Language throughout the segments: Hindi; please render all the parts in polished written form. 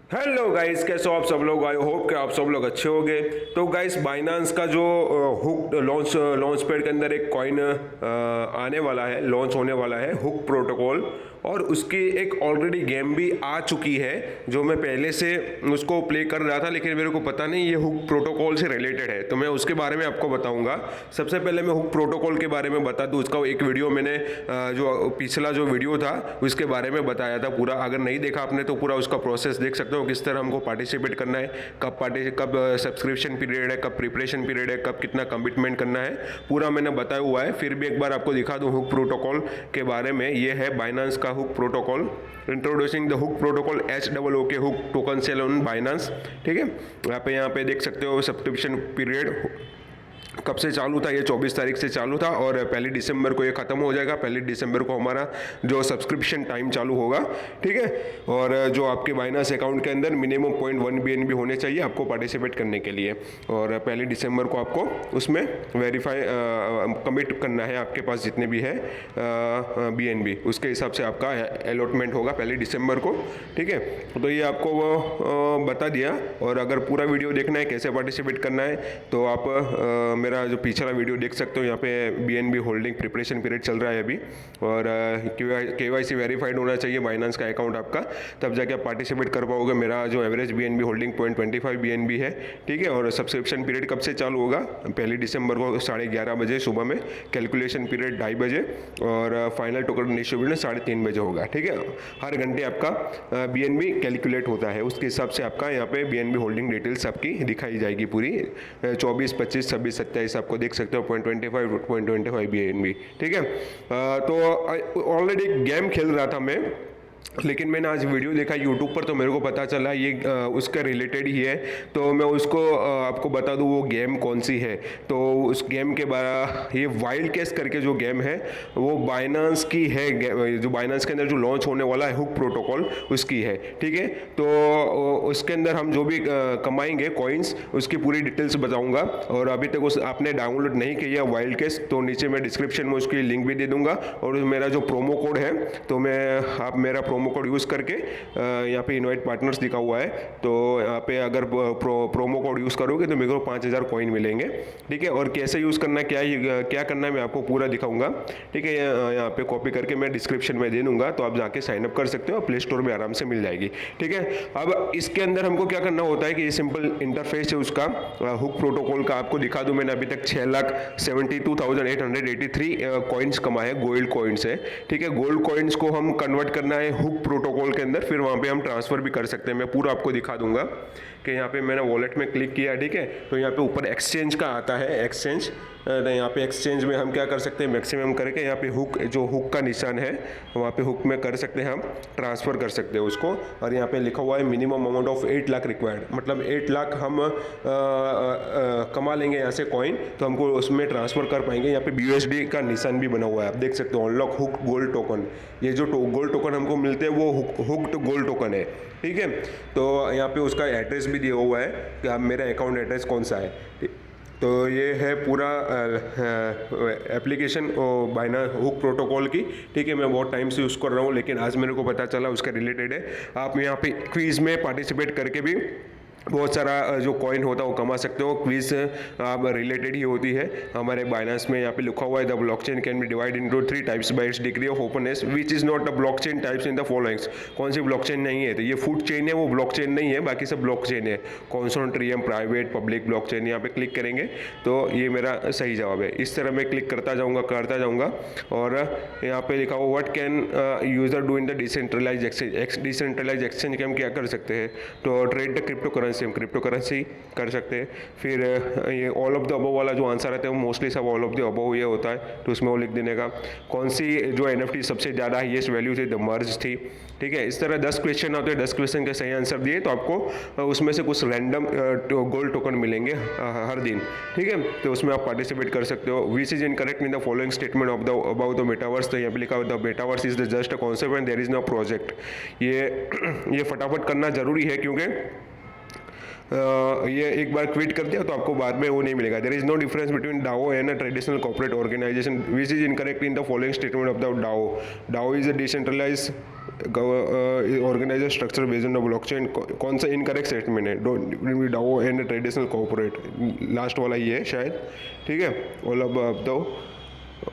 हेलो गाइस, कैसे हो आप सब लोग। आई होप कि आप सब लोग अच्छे होंगे। तो गाइस, बाइनांस का जो हुक लॉन्च पैड के अंदर एक कॉइन आने वाला है, लॉन्च होने वाला है हुक प्रोटोकॉल, और उसकी एक ऑलरेडी गेम भी आ चुकी है जो मैं पहले से उसको प्ले कर रहा था, लेकिन मेरे को पता नहीं ये हुक प्रोटोकॉल से रिलेटेड है, तो मैं उसके बारे में आपको बताऊंगा। सबसे पहले मैं हुक प्रोटोकॉल के बारे में बता दूं। उसका एक वीडियो मैंने जो पिछला जो वीडियो था उसके बारे में बताया था पूरा। अगर नहीं देखा आपने तो पूरा उसका प्रोसेस देख सकते हो, किस तरह हमको पार्टिसिपेट करना है, कब सब्सक्रिप्शन पीरियड है, कब प्रिपरेशन पीरियड है, कब कितना कमिटमेंट करना है, पूरा मैंने बताया हुआ है। फिर भी एक बार आपको दिखा दूं हुक प्रोटोकॉल के बारे में। ये है बाइनांस का hook protocol, introducing the hook protocol HOOK hook token sale on Binance. ठीक है, आप यहाँ पे देख सकते हो सब्सक्रिप्शन पीरियड कब से चालू था। ये 24 तारीख से चालू था और 1 दिसंबर को ये ख़त्म हो जाएगा। 1 दिसंबर को हमारा जो सब्सक्रिप्शन टाइम चालू होगा। ठीक है, और जो आपके बाइनांस अकाउंट के अंदर मिनिमम 0.1 BNB होने चाहिए आपको पार्टिसिपेट करने के लिए, और 1 दिसंबर को आपको उसमें वेरीफाई कमिट करना है। आपके पास जितने भी है BNB, उसके हिसाब से आपका अलॉटमेंट होगा 1 दिसंबर को। ठीक है, तो ये आपको वो बता दिया। और अगर पूरा वीडियो देखना है कैसे पार्टिसिपेट करना है तो आप मेरा जो पिछला वीडियो देख सकते हो। यहाँ पे BNB होल्डिंग प्रिपरेशन पीरियड चल रहा है अभी, और KYC वेरीफाइड होना चाहिए बाइनांस का अकाउंट आपका, तब जाके आप पार्टिसिपेट कर पाओगे। मेरा जो एवरेज BNB होल्डिंग 0.25 BNB है। ठीक है, और सब्सक्रिप्शन पीरियड कब से चालू होगा? 1 दिसंबर को 11:30 बजे सुबह में, कैलकुलेशन पीरियड 2:30 बजे, और फाइनल टोकन डिस्ट्रीब्यूशन 3:30 बजे होगा। ठीक है, हर घंटे आपका BNB कैलकुलेट होता है, उसके हिसाब से आपका यहाँ पे BNB होल्डिंग डिटेल्स आपकी दिखाई जाएगी पूरी। 24, 25, 26, 27 आपको देख सकते हो 0.25 BNB। ठीक है, तो ऑलरेडी गेम खेल रहा था मैं, लेकिन मैंने आज वीडियो देखा यूट्यूब पर, तो मेरे को पता चला ये उसका रिलेटेड ही है। तो मैं उसको आपको बता दूं वो गेम कौन सी है। तो उस गेम के बारे, ये वाइल्ड कैश करके जो गेम है वो बाइनांस की है, जो बाइनांस के अंदर जो लॉन्च होने वाला है हुक प्रोटोकॉल उसकी है। ठीक है, तो उसके अंदर हम जो भी कमाएंगे कॉइन्स, उसकी पूरी डिटेल्स बताऊंगा। और अभी तक उस आपने डाउनलोड नहीं किया वाइल्ड कैश तो नीचे मैं डिस्क्रिप्शन में उसकी लिंक भी दे दूंगा, और मेरा जो प्रोमो कोड है तो आप मेरा प्रोमो कोड यूज़ करके, यहाँ पे इनवाइट पार्टनर्स लिखा हुआ है, तो यहाँ पे अगर प्रोमो कोड यूज़ करोगे तो मेरे को 5000 कॉइन मिलेंगे। ठीक है, और कैसे यूज़ करना है, क्या करना है, मैं आपको पूरा दिखाऊंगा। ठीक है, यहाँ पे कॉपी करके मैं डिस्क्रिप्शन में दे दूंगा, तो आप जाके साइनअप कर सकते हो, प्ले स्टोर में आराम से मिल जाएगी। ठीक है, अब इसके अंदर हमको क्या करना होता है कि ये सिंपल इंटरफेस है उसका हुक प्रोटोकॉल का, आपको दिखा दूँ। मैंने अभी तक 6,72,883 कॉइन्स कमाए हैं, गोल्ड कॉइन्स है। ठीक है, गोल्ड कॉइन्स को हम कन्वर्ट करना है हुक प्रोटोकॉल के अंदर, फिर वहाँ पे हम ट्रांसफ़र भी कर सकते हैं। मैं पूरा आपको दिखा दूंगा कि यहाँ पे मैंने वॉलेट में क्लिक किया। ठीक है, तो यहाँ पे ऊपर एक्सचेंज का आता है, एक्सचेंज। यहाँ पे एक्सचेंज में हम क्या कर सकते हैं, मैक्सिमम करके यहाँ पे हुक, जो हुक का निशान है वहाँ पे हुक में कर सकते हैं, हम ट्रांसफ़र कर सकते हैं उसको। और यहाँ पे लिखा हुआ है minimum amount of 8 lakh required, मतलब 8 लाख हम कमा लेंगे यहाँ से कॉइन, तो हमको उसमें ट्रांसफ़र कर पाएंगे। यहाँ पे BUSD का निशान भी बना हुआ है, आप देख सकते हो, अनलॉक हुक गोल्ड टोकन। ये जो गोल्ड टोकन हमको मिलते हैं वो हुक्ड गोल्ड टोकन है। ठीक है, तो यहाँ पे उसका एड्रेस भी दिया हुआ है कि आप मेरा अकाउंट एड्रेस कौन सा है। तो ये है पूरा एप्लीकेशन बाइनांस हुक प्रोटोकॉल की। ठीक है, मैं बहुत टाइम से यूज़ कर रहा हूँ, लेकिन आज मेरे को पता चला उसका रिलेटेड है। आप यहाँ पे क्विज़ में पार्टिसिपेट करके भी बहुत सारा जो कॉइन होता है वो कमा सकते हो। क्विज आप रिलेटेड ही होती है हमारे बाइनांस में। यहाँ पे लिखा हुआ है the blockchain can be divide into 3 types bye it's degree of openness which is not the blockchain types in the followings. कौन सी ब्लॉकचेन नहीं है? तो ये फूड चेन है, वो ब्लॉकचेन नहीं है, बाकी सब ब्लॉकचेन है। Consortium, private, public blockchain. यहाँ पे क्लिक करेंगे तो ये मेरा सही जवाब है। इस तरह मैं क्लिक करता जाऊँगा और यहाँ पे लिखा हुआ what can user do in the decentralise exchange. Decentralise exchange के हम क्या कर सकते हैं? तो ट्रेड द क्रिप्टो करेंसी, हम क्रिप्टो करेंसी कर सकते हैं। फिर ये ऑल ऑफ द अबव वाला जो आंसर आता है वो मोस्टली सब ऑल ऑफ द अबव ये होता है, तो उसमें वो लिख देने का। कौन सी जो NFT सबसे ज़्यादा हाईएस्ट वैल्यू थी? द मर्ज थी। ठीक है, इस तरह 10 क्वेश्चन होते हैं, 10 क्वेश्चन के सही आंसर दिए तो आपको उसमें से कुछ रैंडम गोल्ड टोकन मिलेंगे हर दिन। ठीक है, तो उसमें आप पार्टिसिपेट कर सकते हो। Which is incorrect in the following statement of the about the metaverse. तो यहाँ पे लिखा हुआ the metaverse is the just a concept and there is no project. ये फटाफट करना जरूरी है, क्योंकि ये एक बार क्विट कर दिया तो आपको बाद में वो नहीं मिलेगा। There is no difference between DAO and a traditional corporate organization which is incorrect in the following statement of the DAO. DAO is a decentralize organizer structure based on blockchain, कौन सा इनकरेक्ट स्टेटमेंट है, don't DAO and traditional corporate, last वाला ये है शायद, ठीक है, ऑल अब दो।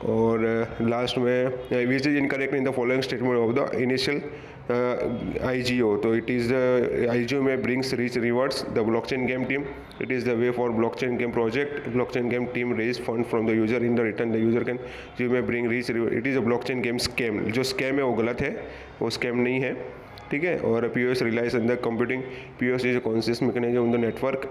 और लास्ट में which is incorrect in the following statement of the initial IGO, तो इट इज़ द IGO में brings rich rewards the blockchain game team, it is the way for blockchain game project, blockchain game team raise fund from the user, in the return the user can जो में bring rich reward, it is a blockchain game scam, जो स्कैम है वो गलत है, वो स्कैम नहीं है, ठीक है। और POS relies on the computing, POS is a consensus mechanism on the network,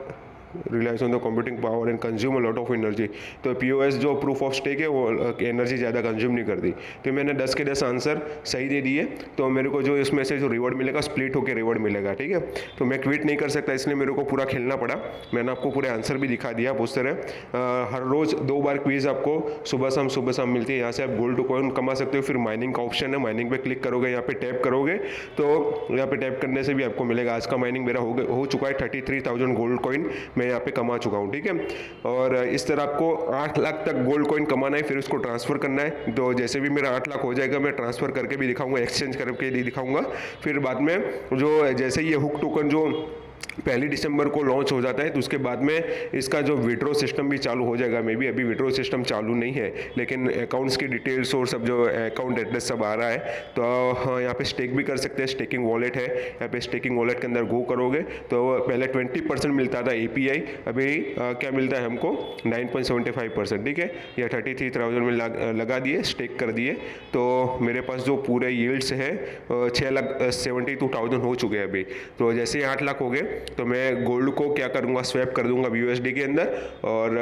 relies on the computing power and consume a lot of energy, तो POS जो प्रूफ ऑफ स्टेक है वो एनर्जी ज़्यादा कंज्यूम नहीं करती। तो मैंने 10 के 10 आंसर सही दे दिए, तो मेरे को जो इसमें से जो रिवॉर्ड मिलेगा स्प्लिट होकर रिवॉर्ड मिलेगा, ठीक है। तो मैं क्विट नहीं कर सकता, इसलिए मेरे को पूरा खेलना पड़ा। मैंने आपको पूरे आंसर भी दिखा दिया उस तरह। हर रोज़ 2 बार क्विज आपको सुबह शाम मिलती है, यहाँ से आप गोल्ड कॉइन कमा सकते हो। फिर माइनिंग का ऑप्शन है, माइनिंग पे क्लिक करोगे, यहाँ पे टैप करोगे, तो यहाँ पे टैप करने से भी आपको मिलेगा। आज का माइनिंग मेरा हो चुका है, 33,000 गोल्ड कॉइन मैं यहाँ पे कमा चुका हूँ, ठीक है। और इस तरह आपको 8 लाख तक गोल्ड कॉइन कमाना है, फिर उसको ट्रांसफ़र करना है। तो जैसे भी मेरा 8 लाख हो जाएगा मैं ट्रांसफ़र करके भी दिखाऊंगा, एक्सचेंज करके भी दिखाऊंगा। फिर बाद में जो जैसे ये हुक टोकन जो 1 दिसंबर को लॉन्च हो जाता है, तो उसके बाद में इसका जो विड्रॉ सिस्टम भी चालू हो जाएगा। मे बी अभी विड्रॉ सिस्टम चालू नहीं है, लेकिन अकाउंट्स की डिटेल्स और सब जो अकाउंट एड्रेस सब आ रहा है। तो हाँ, यहाँ पे स्टेक भी कर सकते हैं, स्टेकिंग वॉलेट है, यहाँ पे स्टेकिंग वॉलेट के अंदर गो करोगे तो पहले 20% मिलता था API, अभी क्या मिलता है हमको 9.75%, ठीक है। या 33,000 में लगा दिए, स्टेक कर दिए, तो मेरे पास जो पूरे यील्ड्स है 6,72,000 हो चुके हैं अभी। तो जैसे ही 8 लाख हो गए तो मैं गोल्ड को क्या करूँगा, स्वैप कर दूंगा BUSD के अंदर, और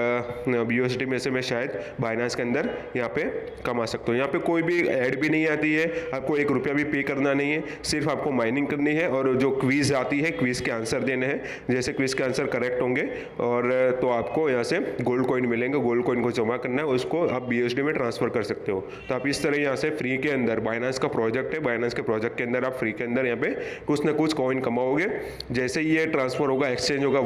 BUSD में से मैं शायद बाइनांस के अंदर यहाँ पे कमा सकता हूँ। यहाँ पे कोई भी ऐड भी नहीं आती है, आपको 1 रुपया भी पे करना नहीं है, सिर्फ आपको माइनिंग करनी है और जो क्विज आती है क्विज के आंसर देने हैं। जैसे क्विज के आंसर करेक्ट होंगे और तो आपको यहाँ से गोल्ड कॉइन मिलेंगे, गोल्ड कॉइन को जमा करना है, उसको आप BUSD में ट्रांसफर कर सकते हो। तो आप इस तरह यहाँ से फ्री के अंदर, बाइनांस का प्रोजेक्ट है, बाइनांस के प्रोजेक्ट के अंदर आप फ्री के अंदर यहाँ पे कुछ ना कुछ कॉइन कमाओगे। जैसे ये ट्रांसफर होगा, एक्सचेंज होगा,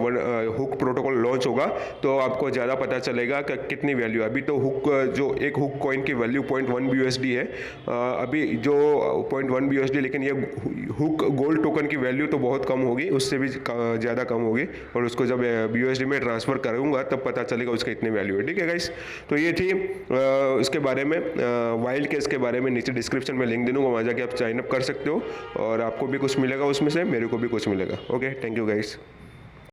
हुक प्रोटोकॉल लॉन्च होगा, तो आपको ज़्यादा पता चलेगा कि कितनी वैल्यू है। अभी तो हुक जो एक हुक कॉइन की वैल्यू 0.1 BUSD है, अभी जो 0.1 BUSD, लेकिन ये हुक गोल्ड टोकन की वैल्यू तो बहुत कम होगी, उससे भी ज़्यादा कम होगी, और उसको जब BUSD में ट्रांसफ़र करूँगा तब पता चलेगा उसका इतनी वैल्यू है, ठीक है गाइस। तो ये थी उसके बारे में, वाइल्ड केस के बारे में। नीचे डिस्क्रिप्शन में लिंक दे दूँगा, वहाँ जाके आप साइन अप कर सकते हो और आपको भी कुछ मिलेगा उसमें से, मेरे को भी कुछ मिलेगा। Okay, thank you guys.